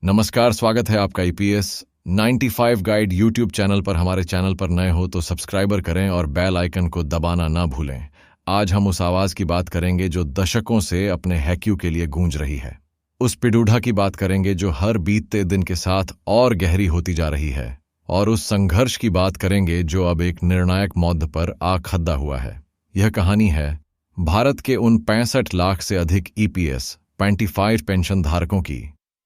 नमस्कार, स्वागत है आपका ईपीएस 95 गाइड यूट्यूब चैनल पर। हमारे चैनल पर नए हो तो सब्सक्राइबर करें और बेल आइकन को दबाना ना भूलें। आज हम उस आवाज की बात करेंगे जो दशकों से अपने हैक्यू के लिए गूंज रही है। उस पिडूढ़ा की बात करेंगे जो हर बीतते दिन के साथ और गहरी होती जा रही है। और उस संघर्ष की बात करेंगे जो अब एक निर्णायक मोड़ पर आ खड़ा हुआ है। यह कहानी है भारत के उन 65 लाख से अधिक ईपीएस 25 पेंशन धारकों की,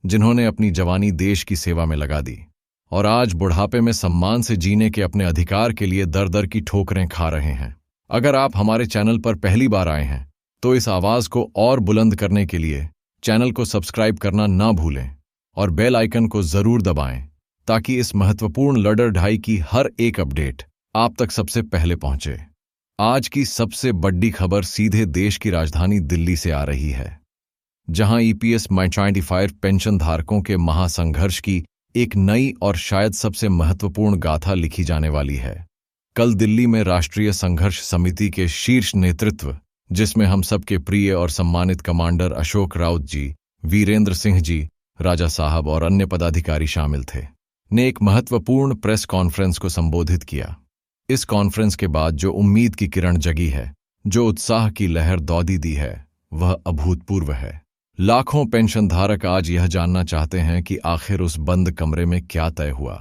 जिन्होंने अपनी जवानी देश की सेवा में लगा दी और आज बुढ़ापे में सम्मान से जीने के अपने अधिकार के लिए दर दर की ठोकरें खा रहे हैं। अगर आप हमारे चैनल पर पहली बार आए हैं तो इस आवाज को और बुलंद करने के लिए चैनल को सब्सक्राइब करना ना भूलें और बेल आइकन को जरूर दबाएं ताकि इस महत्वपूर्ण लड़ाई की हर एक अपडेट आप तक सबसे पहले पहुंचे। आज की सबसे बड़ी खबर सीधे देश की राजधानी दिल्ली से आ रही है, जहां ईपीएस 25 पेंशन धारकों के महासंघर्ष की एक नई और शायद सबसे महत्वपूर्ण गाथा लिखी जाने वाली है। कल दिल्ली में राष्ट्रीय संघर्ष समिति के शीर्ष नेतृत्व, जिसमें हम सबके प्रिय और सम्मानित कमांडर अशोक राउत जी, वीरेंद्र सिंह जी, राजा साहब और अन्य पदाधिकारी शामिल थे, ने एक महत्वपूर्ण प्रेस कॉन्फ्रेंस को संबोधित किया। इस कॉन्फ्रेंस के बाद जो उम्मीद की किरण जगी है, जो उत्साह की लहर दौड़ी दी है, वह अभूतपूर्व है। लाखों पेंशनधारक आज यह जानना चाहते हैं कि आखिर उस बंद कमरे में क्या तय हुआ।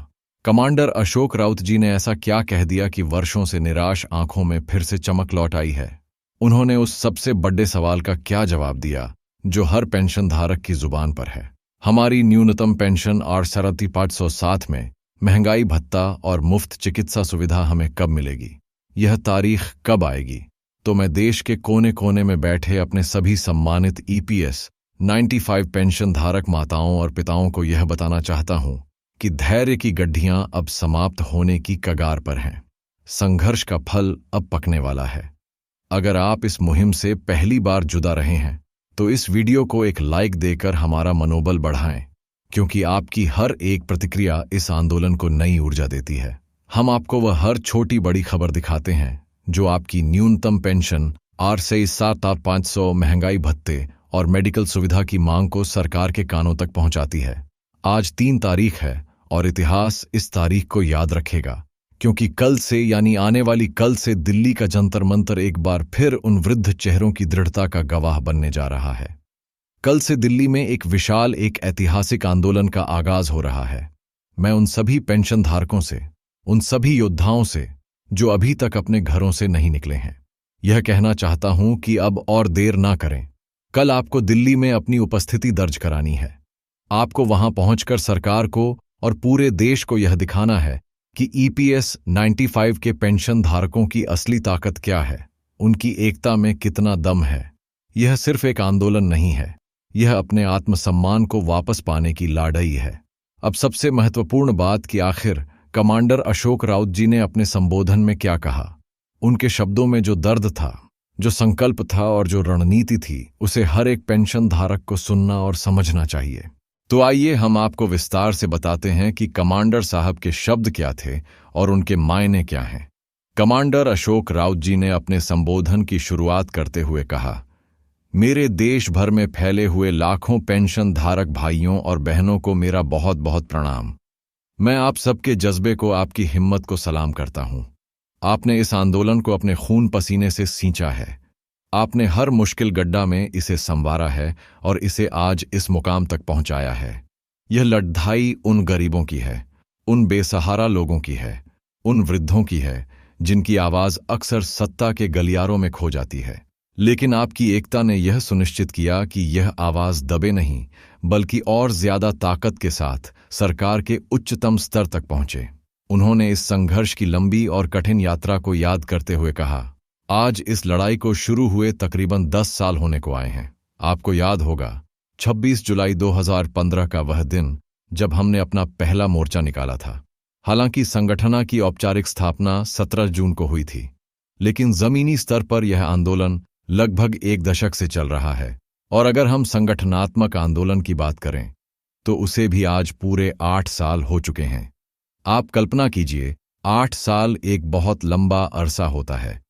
कमांडर अशोक राउत जी ने ऐसा क्या कह दिया कि वर्षों से निराश आंखों में फिर से चमक लौट आई है। उन्होंने उस सबसे बड़े सवाल का क्या जवाब दिया जो हर पेंशनधारक की जुबान पर है। हमारी न्यूनतम पेंशन और सरती 507 में महंगाई भत्ता और मुफ्त चिकित्सा सुविधा हमें कब मिलेगी? यह तारीख कब आएगी? तो मैं देश के कोने कोने में बैठे अपने सभी सम्मानित ईपीएस 95 पेंशन धारक माताओं और पिताओं को यह बताना चाहता हूं कि धैर्य की गड्ढियां अब समाप्त होने की कगार पर हैं। संघर्ष का फल अब पकने वाला है। अगर आप इस मुहिम से पहली बार जुड़ा रहे हैं तो इस वीडियो को एक लाइक देकर हमारा मनोबल बढ़ाएं, क्योंकि आपकी हर एक प्रतिक्रिया इस आंदोलन को नई ऊर्जा देती है। हम आपको वह हर छोटी बड़ी खबर दिखाते हैं जो आपकी न्यूनतम पेंशन, RCE 7500, महंगाई भत्ते और मेडिकल सुविधा की मांग को सरकार के कानों तक पहुंचाती है। आज 3 तारीख है और इतिहास इस तारीख को याद रखेगा, क्योंकि कल से यानी आने वाली कल से दिल्ली का जंतर मंतर एक बार फिर उन वृद्ध चेहरों की दृढ़ता का गवाह बनने जा रहा है। कल से दिल्ली में एक विशाल, एक ऐतिहासिक आंदोलन का आगाज हो रहा है। मैं उन सभी पेंशन धारकों से, उन सभी योद्धाओं से जो अभी तक अपने घरों से नहीं निकले हैं, यह कहना चाहता हूं कि अब और देर ना करें। कल आपको दिल्ली में अपनी उपस्थिति दर्ज करानी है। आपको वहां पहुंचकर सरकार को और पूरे देश को यह दिखाना है कि ईपीएस 95 के पेंशन धारकों की असली ताकत क्या है, उनकी एकता में कितना दम है। यह सिर्फ एक आंदोलन नहीं है, यह अपने आत्मसम्मान को वापस पाने की लड़ाई है। अब सबसे महत्वपूर्ण बात कि आखिर कमांडर अशोक राउत जी ने अपने संबोधन में क्या कहा। उनके शब्दों में जो दर्द था, जो संकल्प था और जो रणनीति थी, उसे हर एक पेंशन धारक को सुनना और समझना चाहिए। तो आइए हम आपको विस्तार से बताते हैं कि कमांडर साहब के शब्द क्या थे और उनके मायने क्या हैं। कमांडर अशोक राउत जी ने अपने संबोधन की शुरुआत करते हुए कहा, मेरे देश भर में फैले हुए लाखों पेंशन धारक भाइयों और बहनों को मेरा बहुत बहुत प्रणाम। मैं आप सबके जज्बे को, आपकी हिम्मत को सलाम करता हूं। आपने इस आंदोलन को अपने खून पसीने से सींचा है। आपने हर मुश्किल गड्ढा में इसे संवारा है और इसे आज इस मुकाम तक पहुंचाया है। यह लड़ाई उन गरीबों की है, उन बेसहारा लोगों की है, उन वृद्धों की है जिनकी आवाज अक्सर सत्ता के गलियारों में खो जाती है। लेकिन आपकी एकता ने यह सुनिश्चित किया कि यह आवाज दबे नहीं, बल्कि और ज्यादा ताकत के साथ सरकार के उच्चतम स्तर तक पहुंचे। उन्होंने इस संघर्ष की लंबी और कठिन यात्रा को याद करते हुए कहा, आज इस लड़ाई को शुरू हुए तकरीबन 10 साल होने को आए हैं। आपको याद होगा 26 जुलाई 2015 का वह दिन जब हमने अपना पहला मोर्चा निकाला था। हालांकि संगठन की औपचारिक स्थापना 17 जून को हुई थी, लेकिन जमीनी स्तर पर यह आंदोलन लगभग 1 दशक से चल रहा है। और अगर हम संगठनात्मक आंदोलन की बात करें तो उसे भी आज पूरे 8 साल हो चुके हैं। आप कल्पना कीजिए, 8 साल एक बहुत लंबा अरसा होता है।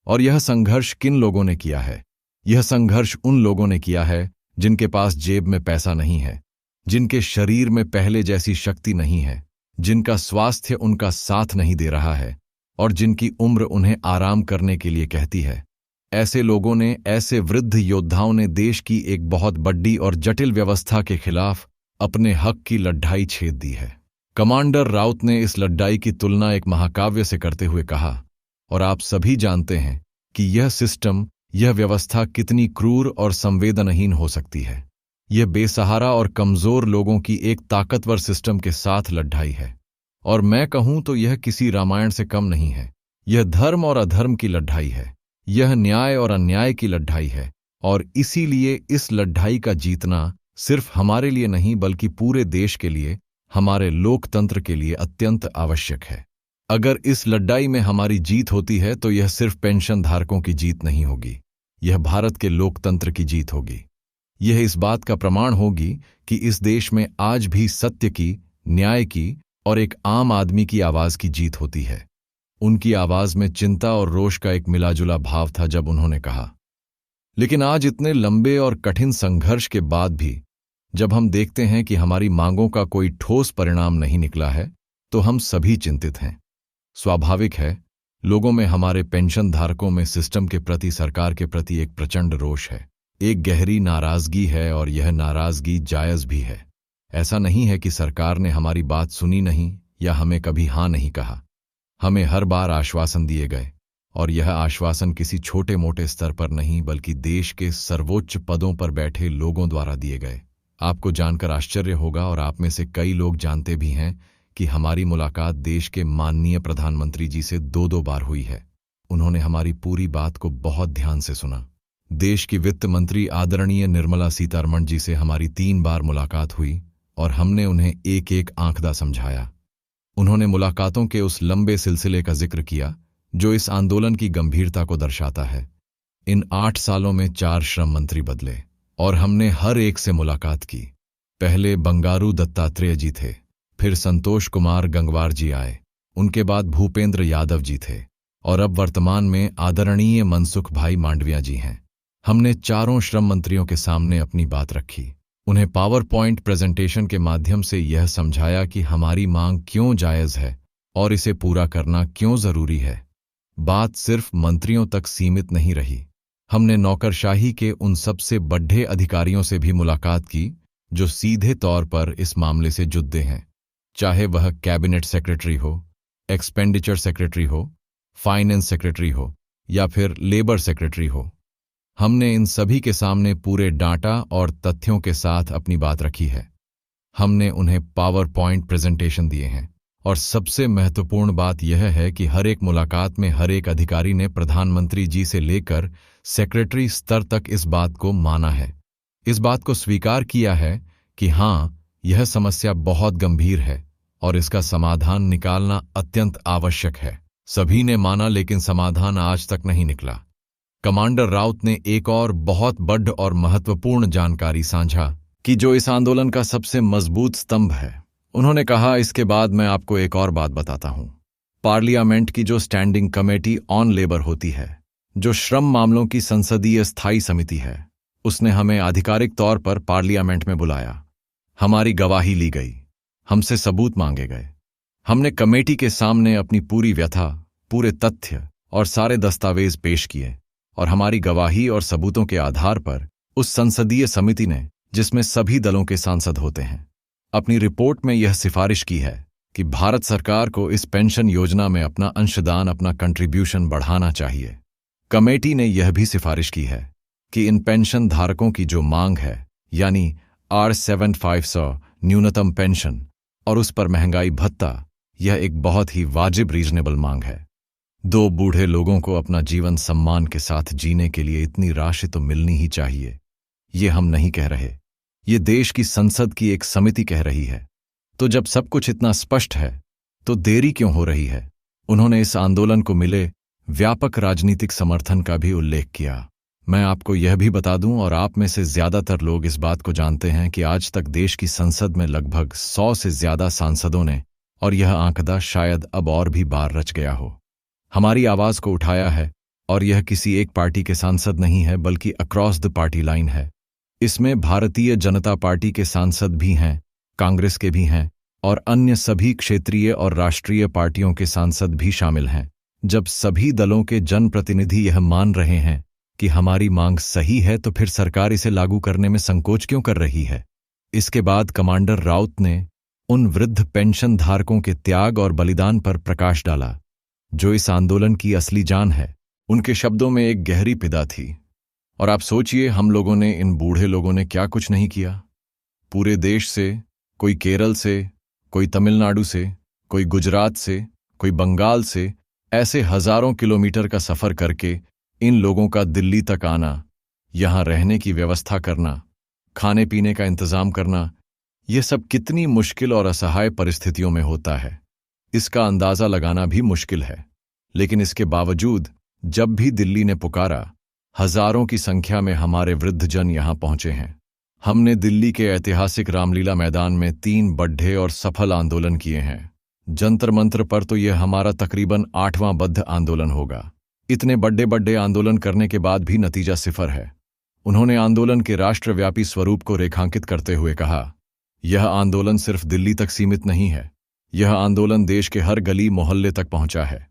और यह संघर्ष किन लोगों ने किया है? यह संघर्ष उन लोगों ने किया है जिनके पास जेब में पैसा नहीं है, जिनके शरीर में पहले जैसी शक्ति नहीं है, जिनका स्वास्थ्य उनका साथ नहीं दे रहा है और जिनकी उम्र उन्हें आराम करने के लिए कहती है। ऐसे लोगों ने, ऐसे वृद्ध योद्धाओं ने देश की एक बहुत बड़ी और जटिल व्यवस्था के खिलाफ अपने हक की लड़ाई छेद दी है। कमांडर राउत ने इस लड़ाई की तुलना एक महाकाव्य से करते हुए कहा, और आप सभी जानते हैं कि यह सिस्टम, यह व्यवस्था कितनी क्रूर और संवेदनहीन हो सकती है। यह बेसहारा और कमजोर लोगों की एक ताकतवर सिस्टम के साथ लड़ाई है, और मैं कहूं तो यह किसी रामायण से कम नहीं है। यह धर्म और अधर्म की लड़ाई है, यह न्याय और अन्याय की लड़ाई है, और इसीलिए इस लड़ाई का जीतना सिर्फ हमारे लिए नहीं बल्कि पूरे देश के लिए, हमारे लोकतंत्र के लिए अत्यंत आवश्यक है। अगर इस लड़ाई में हमारी जीत होती है तो यह सिर्फ पेंशन धारकों की जीत नहीं होगी, यह भारत के लोकतंत्र की जीत होगी। यह इस बात का प्रमाण होगी कि इस देश में आज भी सत्य की, न्याय की और एक आम आदमी की आवाज की जीत होती है। उनकी आवाज में चिंता और रोष का एक मिलाजुला भाव था जब उन्होंने कहा। लेकिन आज इतने लंबे और कठिन संघर्ष के बाद भी जब हम देखते हैं कि हमारी मांगों का कोई ठोस परिणाम नहीं निकला है, तो हम सभी चिंतित हैं। स्वाभाविक है, लोगों में, हमारे पेंशन धारकों में सिस्टम के प्रति, सरकार के प्रति एक प्रचंड रोष है, एक गहरी नाराजगी है, और यह नाराजगी जायज भी है। ऐसा नहीं है कि सरकार ने हमारी बात सुनी नहीं या हमें कभी हां नहीं कहा। हमें हर बार आश्वासन दिए गए, और यह आश्वासन किसी छोटे मोटे स्तर पर नहीं बल्कि देश के सर्वोच्च पदों पर बैठे लोगों द्वारा दिए गए। आपको जानकर आश्चर्य होगा, और आप में से कई लोग जानते भी हैं कि हमारी मुलाकात देश के माननीय प्रधानमंत्री जी से 2-2 बार हुई है। उन्होंने हमारी पूरी बात को बहुत ध्यान से सुना। देश की वित्त मंत्री आदरणीय निर्मला सीतारमण जी से हमारी 3 बार मुलाकात हुई, और हमने उन्हें एक एक आंकड़ा समझाया। उन्होंने मुलाकातों के उस लंबे सिलसिले का जिक्र किया जो इस आंदोलन की गंभीरता को दर्शाता है। इन 8 सालों में 4 श्रम मंत्री बदले, और हमने हर एक से मुलाकात की। पहले बंगारू दत्तात्रेय जी थे, फिर संतोष कुमार गंगवार जी आए, उनके बाद भूपेंद्र यादव जी थे, और अब वर्तमान में आदरणीय मनसुख भाई मांडविया जी हैं। हमने चारों श्रम मंत्रियों के सामने अपनी बात रखी, उन्हें पावर पॉइंट प्रेजेंटेशन के माध्यम से यह समझाया कि हमारी मांग क्यों जायज है और इसे पूरा करना क्यों जरूरी है। बात सिर्फ मंत्रियों तक सीमित नहीं रही। हमने नौकरशाही के उन सबसे बड़े अधिकारियों से भी मुलाकात की जो सीधे तौर पर इस मामले से जुड़े हैं, चाहे वह कैबिनेट सेक्रेटरी हो, एक्सपेंडिचर सेक्रेटरी हो, फाइनेंस सेक्रेटरी हो या फिर लेबर सेक्रेटरी हो। हमने इन सभी के सामने पूरे डाटा और तथ्यों के साथ अपनी बात रखी है। हमने उन्हें पावर पॉइंट प्रेजेंटेशन दिए हैं, और सबसे महत्वपूर्ण बात यह है कि हर एक मुलाकात में हर एक अधिकारी ने प्रधानमंत्री जी से लेकर सेक्रेटरी स्तर तक इस बात को माना है, इस बात को स्वीकार किया है कि हाँ, यह समस्या बहुत गंभीर है और इसका समाधान निकालना अत्यंत आवश्यक है। सभी ने माना, लेकिन समाधान आज तक नहीं निकला। कमांडर राउत ने एक और बहुत बड़ और महत्वपूर्ण जानकारी साझा की जो इस आंदोलन का सबसे मजबूत स्तंभ है। उन्होंने कहा, इसके बाद मैं आपको एक और बात बताता हूं। पार्लियामेंट की जो स्टैंडिंग कमेटी ऑन लेबर होती है, जो श्रम मामलों की संसदीय स्थायी समिति है, उसने हमें आधिकारिक तौर पर पार्लियामेंट में बुलाया। हमारी गवाही ली गई, हमसे सबूत मांगे गए। हमने कमेटी के सामने अपनी पूरी व्यथा, पूरे तथ्य और सारे दस्तावेज पेश किए, और हमारी गवाही और सबूतों के आधार पर उस संसदीय समिति ने, जिसमें सभी दलों के सांसद होते हैं, अपनी रिपोर्ट में यह सिफारिश की है कि भारत सरकार को इस पेंशन योजना में अपना अंशदान, अपना कंट्रीब्यूशन बढ़ाना चाहिए। कमेटी ने यह भी सिफारिश की है कि इन पेंशन धारकों की जो मांग है, यानी R7500 न्यूनतम पेंशन और उस पर महंगाई भत्ता, यह एक बहुत ही वाजिब रीजनेबल मांग है। 2 बूढ़े लोगों को अपना जीवन सम्मान के साथ जीने के लिए इतनी राशि तो मिलनी ही चाहिए। ये हम नहीं कह रहे, ये देश की संसद की एक समिति कह रही है। तो जब सब कुछ इतना स्पष्ट है तो देरी क्यों हो रही है? उन्होंने इस आंदोलन को मिले व्यापक राजनीतिक समर्थन का भी उल्लेख किया। मैं आपको यह भी बता दूं, और आप में से ज्यादातर लोग इस बात को जानते हैं कि आज तक देश की संसद में लगभग 100 से ज्यादा सांसदों ने, और यह आंकड़ा शायद अब और भी बार रच गया हो, हमारी आवाज को उठाया है। और यह किसी एक पार्टी के सांसद नहीं है बल्कि अक्रॉस द पार्टी लाइन है। इसमें भारतीय जनता पार्टी के सांसद भी हैं, कांग्रेस के भी हैं और अन्य सभी क्षेत्रीय और राष्ट्रीय पार्टियों के सांसद भी शामिल हैं। जब सभी दलों के जनप्रतिनिधि यह मान रहे हैं कि हमारी मांग सही है, तो फिर सरकार इसे लागू करने में संकोच क्यों कर रही है? इसके बाद कमांडर राउत ने उन वृद्ध पेंशन धारकों के त्याग और बलिदान पर प्रकाश डाला, जो इस आंदोलन की असली जान है। उनके शब्दों में एक गहरी पिदा थी। और आप सोचिए, हम लोगों ने, इन बूढ़े लोगों ने क्या कुछ नहीं किया। पूरे देश से, कोई केरल से, कोई तमिलनाडु से, कोई गुजरात से, कोई बंगाल से, ऐसे हजारों किलोमीटर का सफर करके इन लोगों का दिल्ली तक आना, यहां रहने की व्यवस्था करना, खाने पीने का इंतजाम करना, यह सब कितनी मुश्किल और असहाय परिस्थितियों में होता है, इसका अंदाजा लगाना भी मुश्किल है। लेकिन इसके बावजूद जब भी दिल्ली ने पुकारा, हजारों की संख्या में हमारे वृद्धजन यहां पहुंचे हैं। हमने दिल्ली के ऐतिहासिक रामलीला मैदान में 3 बड़े और सफल आंदोलन किए हैं। जंतर मंतर पर तो यह हमारा तकरीबन 8वां बद्ध आंदोलन होगा। इतने बड़े बड़े आंदोलन करने के बाद भी नतीजा सिफर है। उन्होंने आंदोलन के राष्ट्रव्यापी स्वरूप को रेखांकित करते हुए कहा, यह आंदोलन सिर्फ दिल्ली तक सीमित नहीं है, यह आंदोलन देश के हर गली मोहल्ले तक पहुंचा है।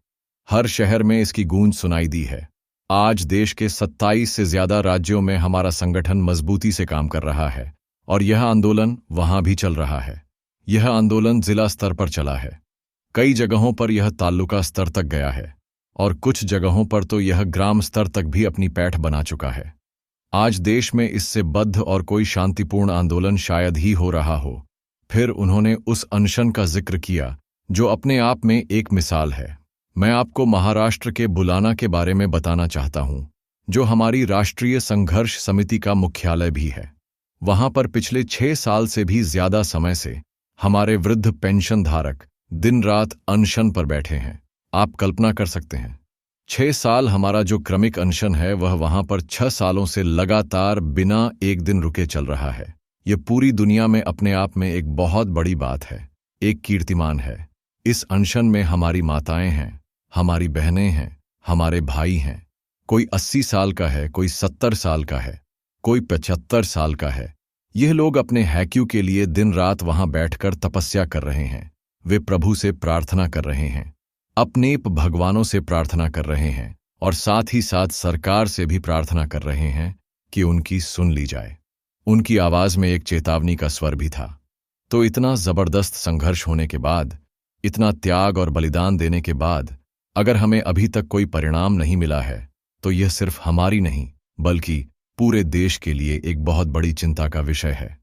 हर शहर में इसकी गूंज सुनाई दी है। आज देश के 27 से ज्यादा राज्यों में हमारा संगठन मजबूती से काम कर रहा है और यह आंदोलन वहां भी चल रहा है। यह आंदोलन जिला स्तर पर चला है, कई जगहों पर यह तालुका स्तर तक गया है और कुछ जगहों पर तो यह ग्राम स्तर तक भी अपनी पैठ बना चुका है। आज देश में इससे बद्ध और कोई शांतिपूर्ण आंदोलन शायद ही हो रहा हो। फिर उन्होंने उस अनशन का जिक्र किया जो अपने आप में एक मिसाल है। मैं आपको महाराष्ट्र के बुलाना के बारे में बताना चाहता हूं, जो हमारी राष्ट्रीय संघर्ष समिति का मुख्यालय भी है। वहां पर पिछले 6 साल से भी ज्यादा समय से हमारे वृद्ध पेंशन धारक दिन रात अनशन पर बैठे हैं। आप कल्पना कर सकते हैं, 6 साल हमारा जो क्रमिक अनशन है वह वहां पर 6 सालों से लगातार बिना एक दिन रुके चल रहा है। यह पूरी दुनिया में अपने आप में एक बहुत बड़ी बात है, एक कीर्तिमान है। इस अनशन में हमारी माताएं हैं, हमारी बहनें हैं, हमारे भाई हैं। कोई 80 साल का है, कोई 70 साल का है, कोई 75 साल का है। यह लोग अपने हैक्यू के लिए दिन रात वहां बैठकर तपस्या कर रहे हैं। वे प्रभु से प्रार्थना कर रहे हैं, अपने भगवानों से प्रार्थना कर रहे हैं और साथ ही साथ सरकार से भी प्रार्थना कर रहे हैं कि उनकी सुन ली जाए। उनकी आवाज में एक चेतावनी का स्वर भी था। तो इतना जबरदस्त संघर्ष होने के बाद, इतना त्याग और बलिदान देने के बाद अगर हमें अभी तक कोई परिणाम नहीं मिला है, तो यह सिर्फ हमारी नहीं बल्कि पूरे देश के लिए एक बहुत बड़ी चिंता का विषय है।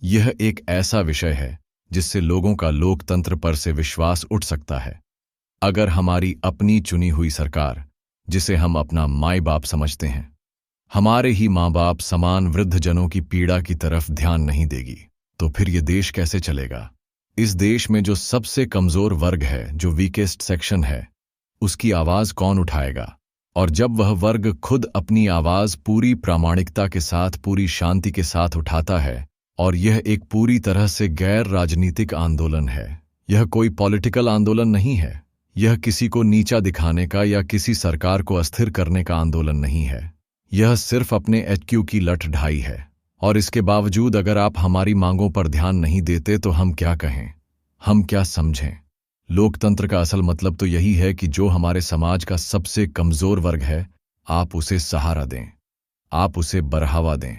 यह एक ऐसा विषय है जिससे लोगों का लोकतंत्र पर से विश्वास उठ सकता है। अगर हमारी अपनी चुनी हुई सरकार, जिसे हम अपना माई बाप समझते हैं, हमारे ही माँ बाप समान वृद्धजनों की पीड़ा की तरफ ध्यान नहीं देगी, तो फिर यह देश कैसे चलेगा? इस देश में जो सबसे कमजोर वर्ग है, जो वीकेस्ट सेक्शन है, उसकी आवाज कौन उठाएगा? और जब वह वर्ग खुद अपनी आवाज पूरी प्रामाणिकता के साथ, पूरी शांति के साथ उठाता है, और यह एक पूरी तरह से गैर राजनीतिक आंदोलन है, यह कोई पॉलिटिकल आंदोलन नहीं है, यह किसी को नीचा दिखाने का या किसी सरकार को अस्थिर करने का आंदोलन नहीं है, यह सिर्फ अपने एचक्यू की लठ ढाई है। और इसके बावजूद अगर आप हमारी मांगों पर ध्यान नहीं देते तो हम क्या कहें, हम क्या समझें? लोकतंत्र का असल मतलब तो यही है कि जो हमारे समाज का सबसे कमजोर वर्ग है, आप उसे सहारा दें, आप उसे बढ़ावा दें।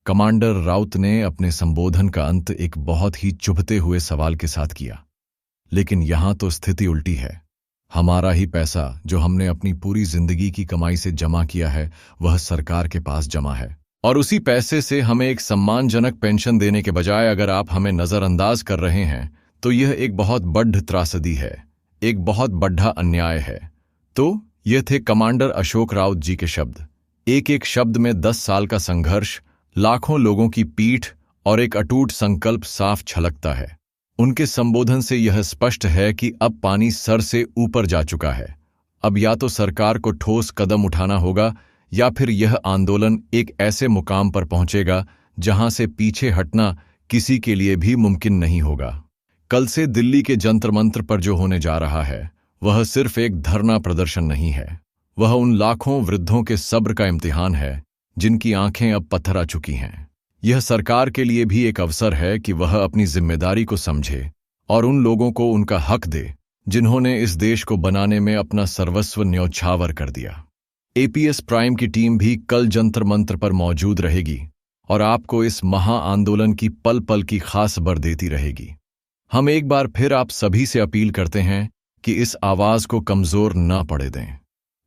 कमांडर राउत ने अपने संबोधन का अंत एक बहुत ही चुभते हुए सवाल के साथ किया, लेकिन यहां तो स्थिति उल्टी है। हमारा ही पैसा, जो हमने अपनी पूरी जिंदगी की कमाई से जमा किया है, वह सरकार के पास जमा है, और उसी पैसे से हमें एक सम्मानजनक पेंशन देने के बजाय अगर आप हमें नजरअंदाज कर रहे हैं, तो यह एक बहुत बड़ त्रासदी है, एक बहुत बड़ा अन्याय है। तो ये थे कमांडर अशोक राउत जी के शब्द। एक एक शब्द में 10 साल का संघर्ष, लाखों लोगों की पीठ और एक अटूट संकल्प साफ झलकता है। उनके संबोधन से यह स्पष्ट है कि अब पानी सर से ऊपर जा चुका है। अब या तो सरकार को ठोस कदम उठाना होगा या फिर यह आंदोलन एक ऐसे मुकाम पर पहुंचेगा जहां से पीछे हटना किसी के लिए भी मुमकिन नहीं होगा। कल से दिल्ली के जंतर मंतर पर जो होने जा रहा है, वह सिर्फ एक धरना प्रदर्शन नहीं है, वह उन लाखों वृद्धों के सब्र का इम्तिहान है जिनकी आंखें अब पत्थर आ चुकी हैं। यह सरकार के लिए भी एक अवसर है कि वह अपनी जिम्मेदारी को समझे और उन लोगों को उनका हक दे जिन्होंने इस देश को बनाने में अपना सर्वस्व न्यौछावर कर दिया। एपीएस प्राइम की टीम भी कल जंतर मंतर पर मौजूद रहेगी और आपको इस महा आंदोलन की पल पल की खास खबर देती रहेगी। हम एक बार फिर आप सभी से अपील करते हैं कि इस आवाज को कमजोर ना पड़े दें।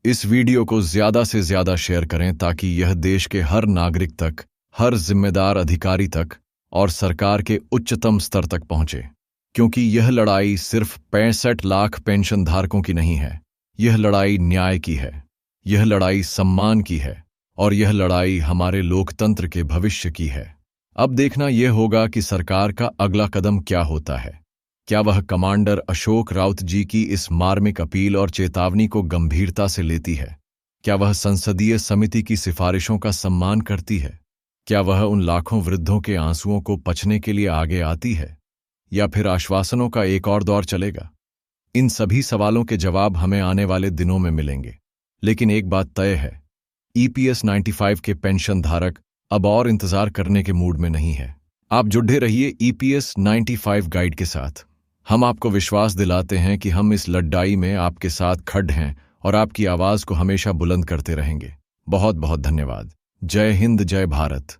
इस वीडियो को ज्यादा से ज्यादा शेयर करें ताकि यह देश के हर नागरिक तक, हर जिम्मेदार अधिकारी तक और सरकार के उच्चतम स्तर तक पहुंचे, क्योंकि यह लड़ाई सिर्फ 65 लाख पेंशन धारकों की नहीं है। यह लड़ाई न्याय की है, यह लड़ाई सम्मान की है और यह लड़ाई हमारे लोकतंत्र के भविष्य की है। अब देखना यह होगा कि सरकार का अगला कदम क्या होता है। क्या वह कमांडर अशोक राउत जी की इस मार्मिक अपील और चेतावनी को गंभीरता से लेती है? क्या वह संसदीय समिति की सिफारिशों का सम्मान करती है? क्या वह उन लाखों वृद्धों के आंसुओं को पचने के लिए आगे आती है, या फिर आश्वासनों का एक और दौर चलेगा? इन सभी सवालों के जवाब हमें आने वाले दिनों में मिलेंगे। लेकिन एक बात तय है, ईपीएस 95 के पेंशन धारक अब और इंतजार करने के मूड में नहीं है। आप जुड़े रहिए ईपीएस 95 गाइड के साथ। हम आपको विश्वास दिलाते हैं कि हम इस लड़ाई में आपके साथ खड़े हैं और आपकी आवाज को हमेशा बुलंद करते रहेंगे। बहुत बहुत धन्यवाद। जय हिंद, जय भारत।